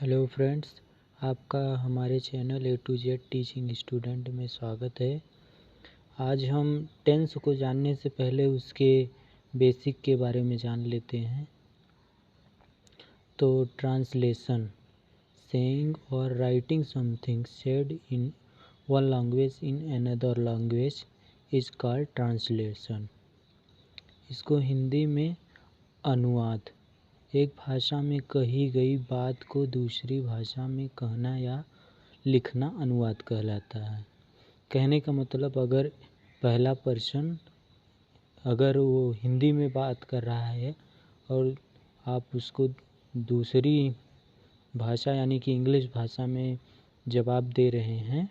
Hello friends, आपका हमारे channel A to Z teaching student में स्वागत है। आज हम टेंस को जानने से पहले उसके बेसिक के बारे में जान लेते हैं। तो ट्रांसलेशन, सेइंग और writing something said in one language in another language is called translation. इसको हिंदी में अनुवाद, एक भाषा में कही गई बात को दूसरी भाषा में कहना या लिखना अनुवाद कहलाता है। कहने का मतलब, अगर पहला पर्सन अगर वो हिंदी में बात कर रहा है और आप उसको दूसरी भाषा यानी कि इंग्लिश भाषा में जवाब दे रहे हैं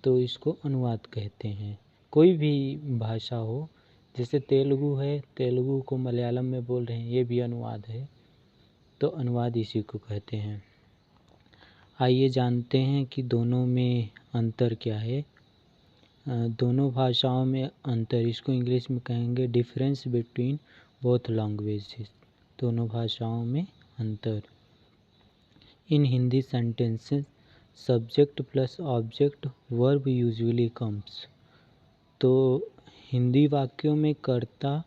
तो इसको अनुवाद कहते हैं। कोई भी भाषा हो, जैसे तेलुगु है, तेलुगु को मलयालम में बोल रहे हैं, ये भी अनुवाद है, तो अनुवाद इसी को कहते हैं। आइए जानते हैं कि दोनों में अंतर क्या है। दोनों भाषाओं में अंतर, इसको इंग्लिश में कहेंगे डिफरेंस बिटवीन बोथ लैंग्वेजेस। दोनों भाषाओं में अंतर। In Hindi sentences subject plus object verb usually comes. तो हिंदी वाक्यों में कर्ता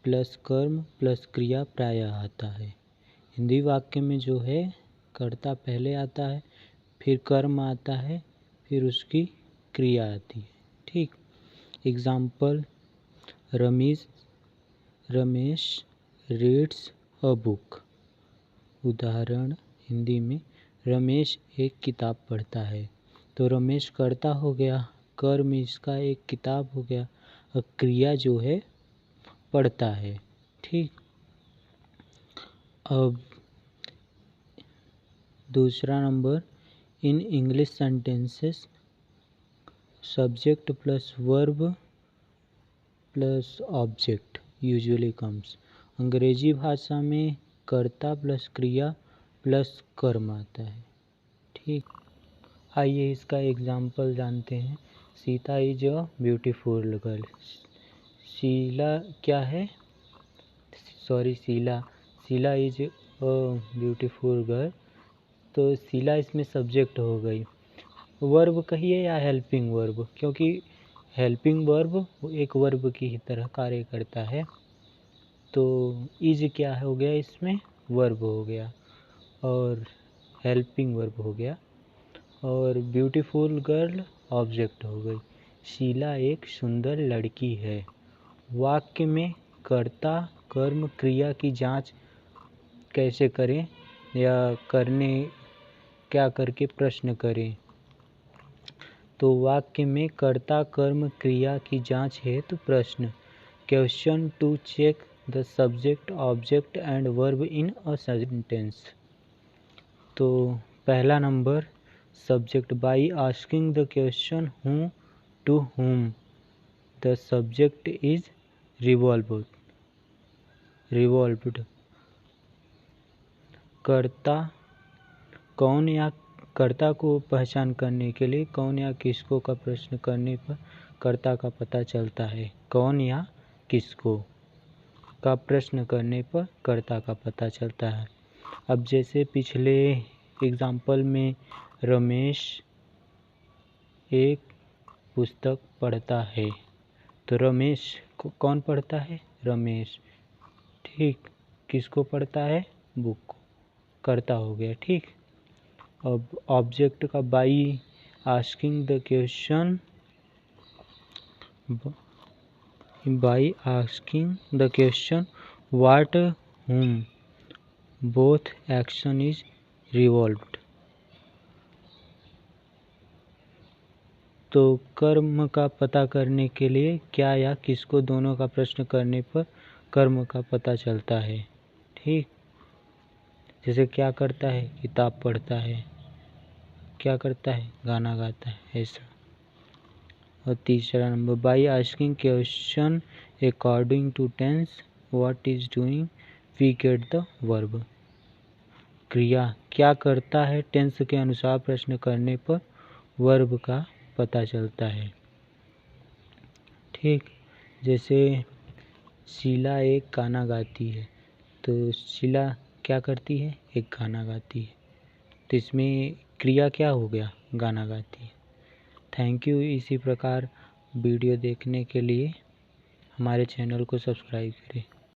प्लस कर्म प्लस क्रिया प्रायः आता है। हिंदी वाक्य में जो है कर्ता पहले आता है, फिर कर्म आता है, फिर उसकी क्रिया आती है। ठीक। Example, Ramesh reads a book. उदाहरण हिंदी में, रमेश एक किताब पढ़ता है। तो रमेश कर्ता हो गया, कर्म इसका एक किताब हो गया, और क्रिया जो है पढ़ता है। ठीक। अब दूसरा number, in English sentences subject plus verb plus object usually comes. अंग्रेजी भाषा में कर्ता प्लस क्रिया प्लस कर्म आता है। ठीक। आइए इसका एग्जाम्पल जानते हैं। Sita is a beautiful girl. Sheela क्या है? Sheela is a beautiful girl. तो शीला इसमें सब्जेक्ट हो गई। वर्ब कहिए या हेल्पिंग वर्ब, क्योंकि हेल्पिंग वर्ब एक वर्ब की ही तरह कार्य करता है। तो इज क्या हो गया, इसमें वर्ब हो गया और हेल्पिंग वर्ब हो गया, और ब्यूटीफुल गर्ल ऑब्जेक्ट हो गई। शीला एक सुंदर लड़की है। वाक्य में कर्ता कर्म क्रिया की जांच कैसे करें या करने क्या करके प्रश्न करें। तो वाक्य में कर्ता कर्म क्रिया की जांच है तो प्रश्न, question to check the subject object and verb in a sentence. तो पहला number, subject, by asking the question who to whom the subject is revolved. कर्ता को पहचान करने के लिए कौन या किसको का प्रश्न करने पर कर्ता का पता चलता है। कौन या किसको का प्रश्न करने पर कर्ता का पता चलता है। अब जैसे पिछले एग्जाम्पल में रमेश एक पुस्तक पढ़ता है, तो रमेश को कौन पढ़ता है? रमेश। ठीक। किसको पढ़ता है? बुक को। कर्ता हो गया। ठीक। अब ऑब्जेक्ट का, by asking the question what whom both action is revolved. तो कर्म का पता करने के लिए क्या या किसको दोनों का प्रश्न करने पर कर्म का पता चलता है। ठीक। जैसे क्या करता है? किताब पढ़ता है। क्या करता है? गाना गाता है, ऐसा। और तीसरा number, by asking question according to tense what is doing we get the verb. क्रिया क्या करता है, टेंस के अनुसार प्रश्न करने पर वर्ब का पता चलता है। ठीक। जैसे शीला एक गाना गाती है, तो शीला क्या करती है? एक गाना गाती है। तो इसमें क्रिया क्या हो गया, गाना गाती है। Thank you. इसी प्रकार वीडियो देखने के लिए हमारे चैनल को सब्सक्राइब करें।